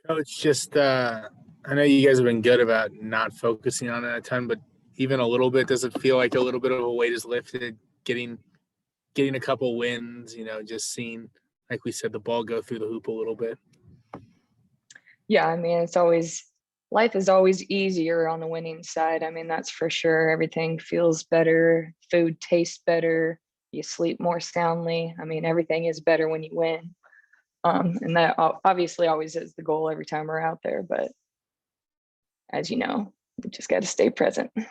Coach, just I know you guys have been good about not focusing on it a ton, but even a little bit, does it feel like a little bit of a weight is lifted? Getting a couple wins, just seeing, like we said, the ball go through the hoop a little bit. Yeah, I mean, it's always life is always easier on the winning side. I mean, that's for sure. Everything feels better, food tastes better, you sleep more soundly. I mean, everything is better when you win. And that obviously always is the goal every time we're out there. But as you know, we just got to stay present. And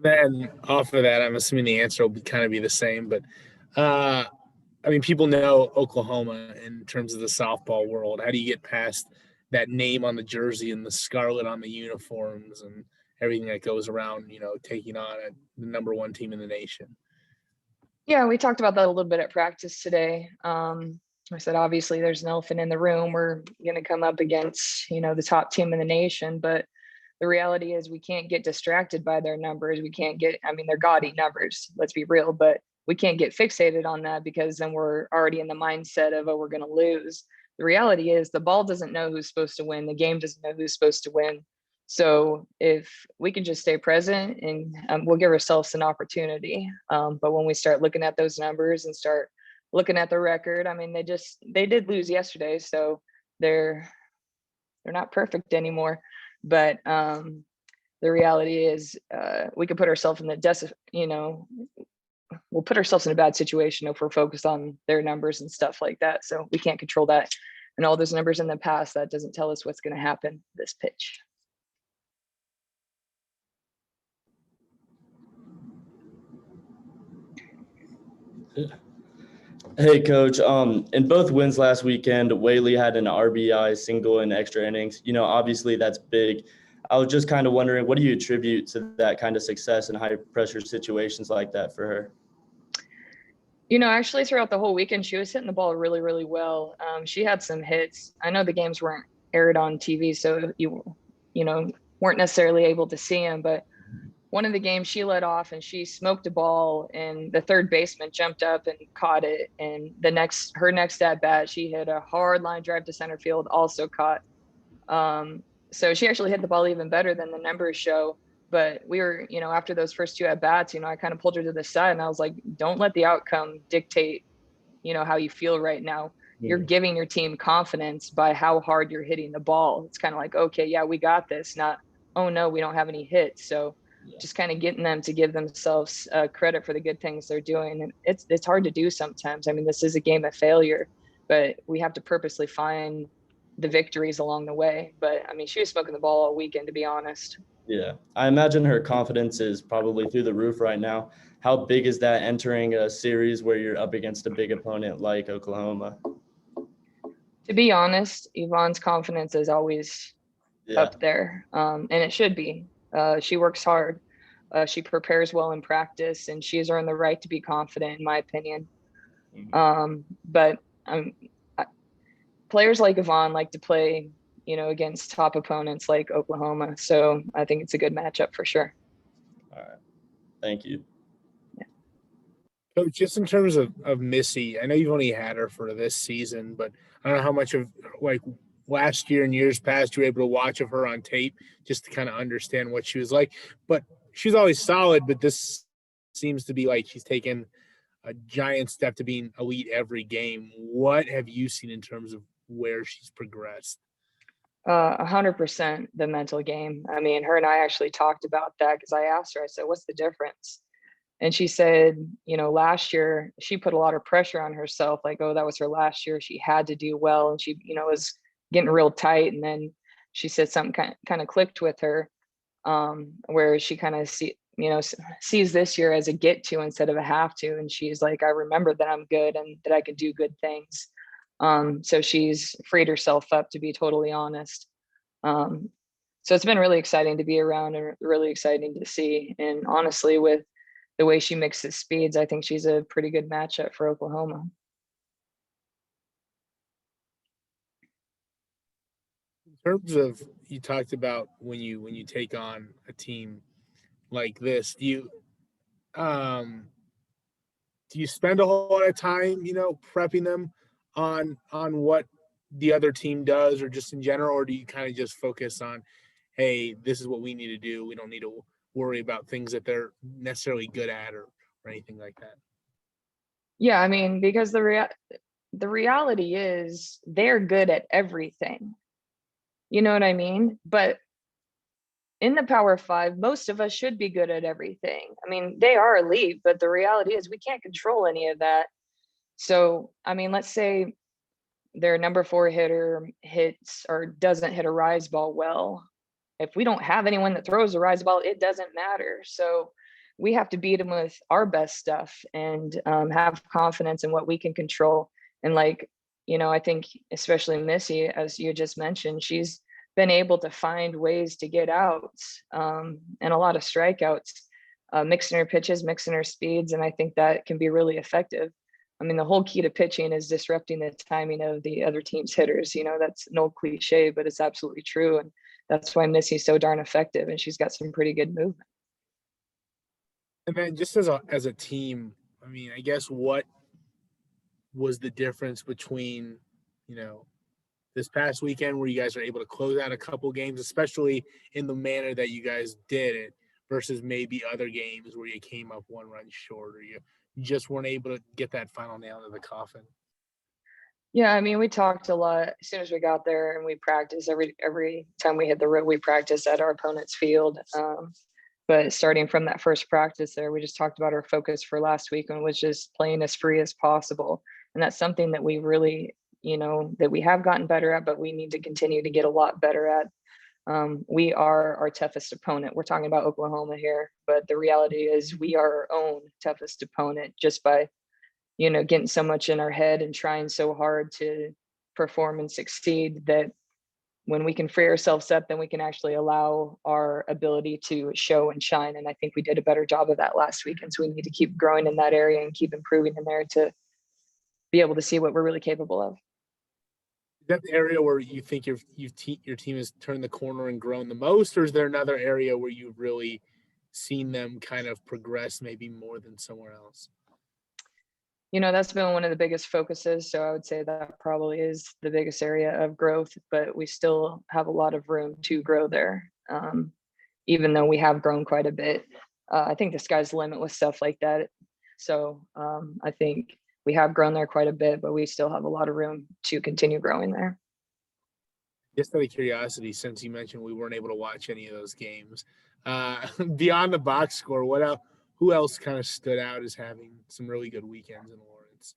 then off of that, I'm assuming the answer will be the same, but uh, I mean, people know Oklahoma in terms of the softball world. How do you get past that name on the jersey and the scarlet on the uniforms and everything that goes around, taking on the number one team in the nation? Yeah, we talked about that a little bit at practice today. I said, obviously, there's an elephant in the room. We're going to come up against, the top team in the nation. But the reality is we can't get distracted by their numbers. We can't get, I mean, they're gaudy numbers, let's be real, but we can't get fixated on that because then we're already in the mindset of, oh, we're going to lose. The reality is the ball doesn't know who's supposed to win. The game doesn't know who's supposed to win. So if we can just stay present and we'll give ourselves an opportunity. But when we start looking at those numbers and start looking at the record, I mean, they did lose yesterday, so they're not perfect anymore. But the reality is we could put ourselves in we'll put ourselves in a bad situation if we're focused on their numbers and stuff like that. So we can't control that. And all those numbers in the past, that doesn't tell us what's going to happen this pitch. Hey, Coach. In both wins last weekend, Whaley had an RBI single in extra innings. Obviously that's big. I was just kind of wondering, what do you attribute to that kind of success in high pressure situations like that for her? Actually, throughout the whole weekend, she was hitting the ball really, really well. She had some hits. I know the games weren't aired on TV, so you weren't necessarily able to see them, but one of the games she led off and she smoked a ball and the third baseman jumped up and caught it. And her next at bat, she hit a hard line drive to center field, also caught. So she actually hit the ball even better than the numbers show. But we were, after those first two at bats, I kind of pulled her to the side and I was like, don't let the outcome dictate, how you feel right now. You're giving your team confidence by how hard you're hitting the ball. It's kind of like, okay, yeah, we got this. Not, oh no, we don't have any hits. So just kind of getting them to give themselves credit for the good things they're doing. And it's hard to do sometimes. I mean, this is a game of failure, but we have to purposely find the victories along the way. But I mean, she was smoking the ball all weekend, to be honest. Yeah, I imagine her confidence is probably through the roof right now. How big is that entering a series where you're up against a big opponent like Oklahoma? To be honest, Yvonne's confidence is always up there, and it should be. She works hard. She prepares well in practice, and she's earned the right to be confident, in my opinion. But players like Yvonne like to play, against top opponents like Oklahoma. So I think it's a good matchup for sure. All right. Thank you. So just in terms of Missy, I know you've only had her for this season, but I don't know how much of like last year and years past you were able to watch of her on tape just to kind of understand what she was like. But she's always solid, but this seems to be like she's taken a giant step to being elite every game. What have you seen in terms of where she's progressed? 100% the mental game. I mean, her and I actually talked about that because I asked her, I said, what's the difference? And she said, last year she put a lot of pressure on herself. Like, oh, that was her last year. She had to do well. And she, was getting real tight. And then she said something kind of clicked with her, where she kind of sees this year as a get to instead of a have to. And she's like, I remember that I'm good and that I can do good things. So she's freed herself up, to be totally honest. So it's been really exciting to be around and really exciting to see. And honestly, with the way she mixes speeds, I think she's a pretty good matchup for Oklahoma. In terms of, you talked about when you take on a team like this, do you spend a whole lot of time, prepping them on what the other team does, or just in general, or do you kind of just focus on, hey, this is what we need to do? We don't need to worry about things that they're necessarily good at, or anything like that. Yeah, I mean, because the reality is they're good at everything. You know what I mean? But in the Power Five, most of us should be good at everything. I mean, they are elite, but the reality is we can't control any of that. So, I mean, let's say their number 4 hitter hits or doesn't hit a rise ball well. If we don't have anyone that throws a rise ball, it doesn't matter. So we have to beat them with our best stuff and have confidence in what we can control. And like, I think especially Missy, as you just mentioned, she's been able to find ways to get outs and a lot of strikeouts, mixing her pitches, mixing her speeds. And I think that can be really effective. I mean, the whole key to pitching is disrupting the timing of the other team's hitters. That's an old cliche, but it's absolutely true. And that's why Missy's so darn effective, and she's got some pretty good movement. And then just as a team, I mean, I guess what was the difference between, this past weekend where you guys are able to close out a couple games, especially in the manner that you guys did it, versus maybe other games where you came up 1 run short, or you just weren't able to get that final nail in the coffin? Yeah, I mean, we talked a lot as soon as we got there, and we practiced every time we hit the road. We practiced at our opponent's field. But starting from that first practice there, we just talked about our focus for last week and was just playing as free as possible. And that's something that we really, that we have gotten better at, but we need to continue to get a lot better at. We are our toughest opponent. We're talking about Oklahoma here, but the reality is we are our own toughest opponent just by, getting so much in our head and trying so hard to perform and succeed that when we can free ourselves up, then we can actually allow our ability to show and shine. And I think we did a better job of that last weekend. So we need to keep growing in that area and keep improving in there to be able to see what we're really capable of. Is that the area where you think your team has turned the corner and grown the most, or is there another area where you've really seen them kind of progress maybe more than somewhere else? That's been one of the biggest focuses. So I would say that probably is the biggest area of growth, but we still have a lot of room to grow there. Even though we have grown quite a bit, I think the sky's the limit with stuff like that. So I think we have grown there quite a bit, but we still have a lot of room to continue growing there. Just out of curiosity, since you mentioned we weren't able to watch any of those games, beyond the box score, what else? Who else kind of stood out as having some really good weekends in Lawrence?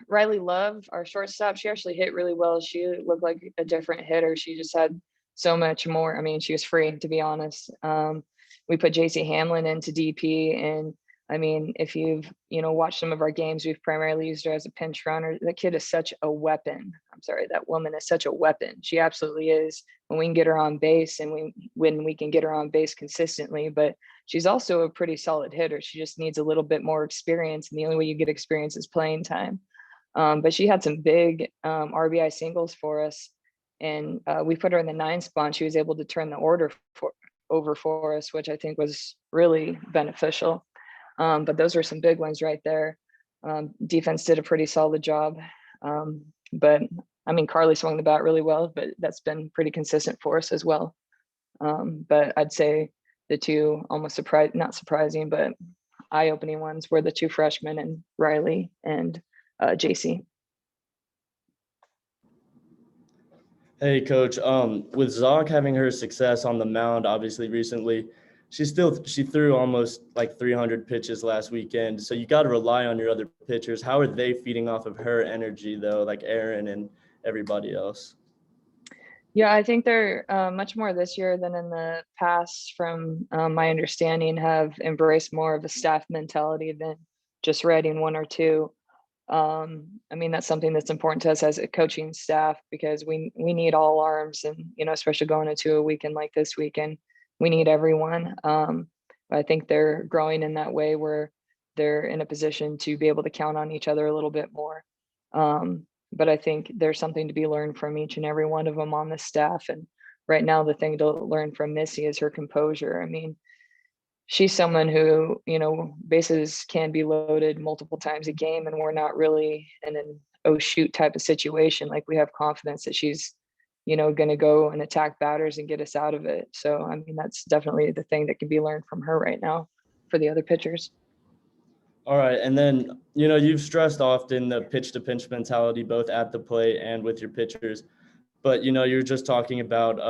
Riley Love, our shortstop, she actually hit really well. She looked like a different hitter. She just had so much more. I mean, she was free, to be honest. We put JC Hamlin into DP, and I mean, if you've, watched some of our games, we've primarily used her as a pinch runner. The kid is such a weapon. I'm sorry, that woman is such a weapon. She absolutely is. When we can get her on base and when we can get her on base consistently, but she's also a pretty solid hitter. She just needs a little bit more experience. And the only way you get experience is playing time. But she had some big RBI singles for us. And we put her in the 9th spot. And she was able to turn the order over for us, which I think was really beneficial. But those are some big ones right there. Defense did a pretty solid job. But I mean, Carly swung the bat really well, but that's been pretty consistent for us as well. But I'd say the two almost not surprising, but eye-opening ones were the 2 freshmen and Riley and JC. Hey, Coach. With Zoc having her success on the mound, obviously recently, she threw almost like 300 pitches last weekend. So you got to rely on your other pitchers. How are they feeding off of her energy, though, like Aaron and everybody else? Yeah, I think they're much more this year than in the past, from my understanding, have embraced more of a staff mentality than just writing 1 or 2. I mean, that's something that's important to us as a coaching staff, because we need all arms, and, especially going into a weekend like this weekend, we need everyone. I think they're growing in that way where they're in a position to be able to count on each other a little bit more. But I think there's something to be learned from each and every one of them on the staff. And right now, the thing to learn from Missy is her composure. I mean, she's someone who, bases can be loaded multiple times a game, and we're not really in an oh shoot type of situation. Like, we have confidence that she's, going to go and attack batters and get us out of it. So, I mean, that's definitely the thing that can be learned from her right now for the other pitchers. All right. And then, you've stressed often the pitch to pinch mentality, both at the plate and with your pitchers. But, you're just talking about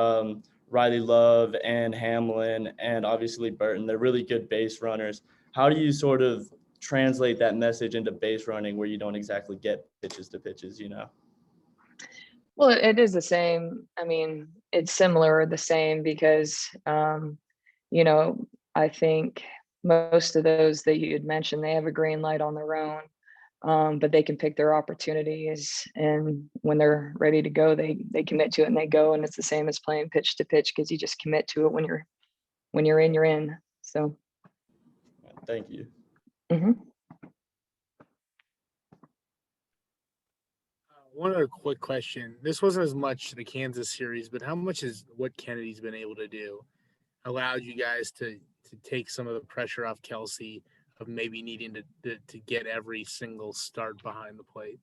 Riley Love and Hamlin and obviously Burton. They're really good base runners. How do you sort of translate that message into base running where you don't exactly get pitches to pitches, Well, it is the same. I mean, it's similar or the same because, I think most of those that you had mentioned, they have a green light on their own, but they can pick their opportunities. And when they're ready to go, they commit to it and they go. And it's the same as playing pitch to pitch because you just commit to it when you're in, you're in. So. Thank you. Mm-hmm. One other quick question. This wasn't as much the Kansas series, but how much is what Kennedy's been able to do allowed you guys to take some of the pressure off Kelsey of maybe needing to get every single start behind the plate?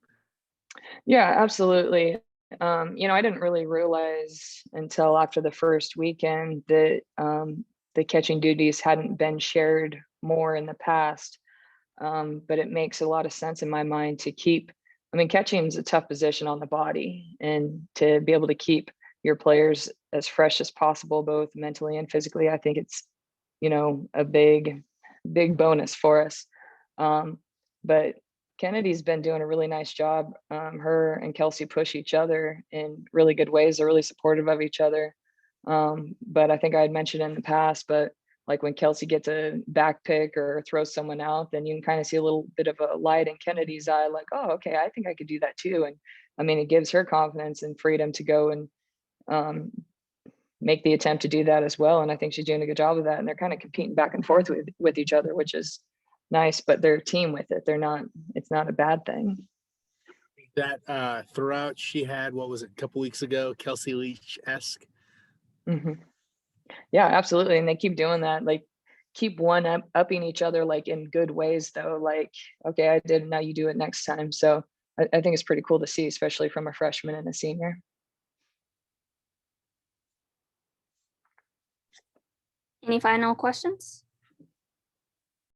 Yeah, absolutely. I didn't really realize until after the first weekend that the catching duties hadn't been shared more in the past. But it makes a lot of sense in my mind to keep. I mean, catching is a tough position on the body, and to be able to keep your players as fresh as possible, both mentally and physically, I think it's, a big bonus for us. But Kennedy's been doing a really nice job. Her and Kelsey push each other in really good ways. They're really supportive of each other. But I think I had mentioned in the past, but like when Kelsey gets a back pick or throws someone out, then you can kind of see a little bit of a light in Kennedy's eye, like, oh, okay, I think I could do that too. And I mean, it gives her confidence and freedom to go and make the attempt to do that as well. And I think she's doing a good job of that. And they're kind of competing back and forth with each other, which is nice, but they're a team with it. It's not a bad thing. That throughout she had, what was it, a couple weeks ago, Kelsey Leach-esque? Mm-hmm. Yeah, absolutely. And they keep doing that, like keep upping each other, like in good ways though. Like, okay, I did, now you do it next time. So I think it's pretty cool to see, especially from a freshman and a senior. Any final questions?